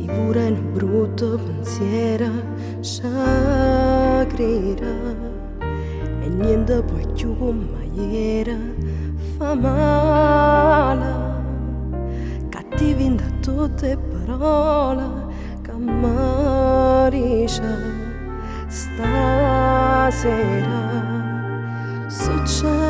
pure un brutto pensiero sciagrirà e niente poi più come ieri fa male, cattivi da tutte parole che amarisce stasera succederà.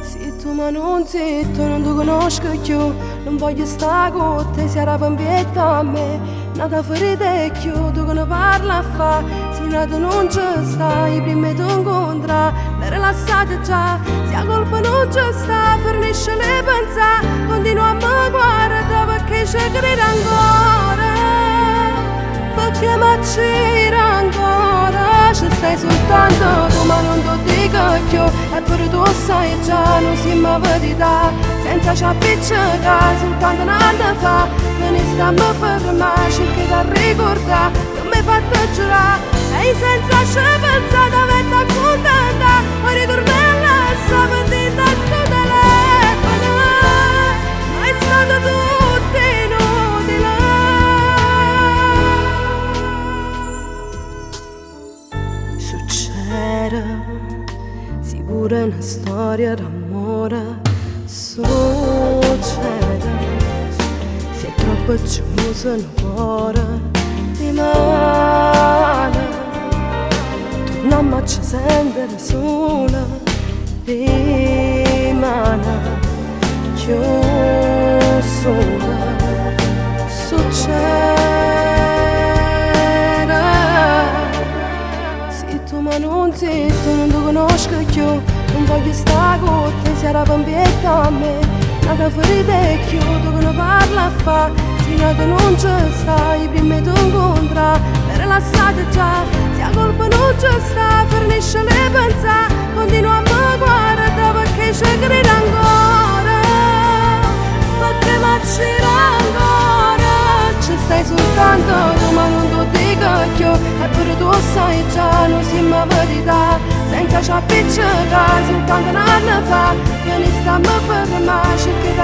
Se tu mi non zitto, non ti conosco più, non voglio stare con te, se era pampietta a me, nata ferita è più, tu che ne parla a fa, se nato non ci sta, i primi ti incontra, le rilassate già, se la colpa non ci sta, fornisce le pensate, continua a me guardare perché ci crede ancora, perché mi c'era ancora, ci stai soltanto tu ma non ti dico più, e pure tu sai già, non si mi verità, senza ci appiccicare, soltanto un anno fa, che ne stiamo fermati, cerchi di ricordare, non mi hai fatto giurare, e senza ci pensare, avete accontentata, ma ritornare a sapere da sto telefono, ma è stato tutto inutile. Succede, sicura una storia d'amore, succede, se è troppo geloso il cuore rimane, torniamo a ci sentire sola, rimane più sola, succede, se tu mi non zitto, non ti conosco più, non voglio stare con te, se era pampietta a me, nata ferita è più, tu che ne parla a fa, se nato non ci sta, i primi ti incontra, le rilassate già, se la colpa non ci sta, fornisce le pensate, continua a me guardare perché ci crede ancora, perché mi c'era ancora, ci stai soltanto tu ma non ti dico più, eppure tu sai già, non si mi verità, senza ci appiccicare, soltanto un anno fa, che ne stiamo fermati, cerchi di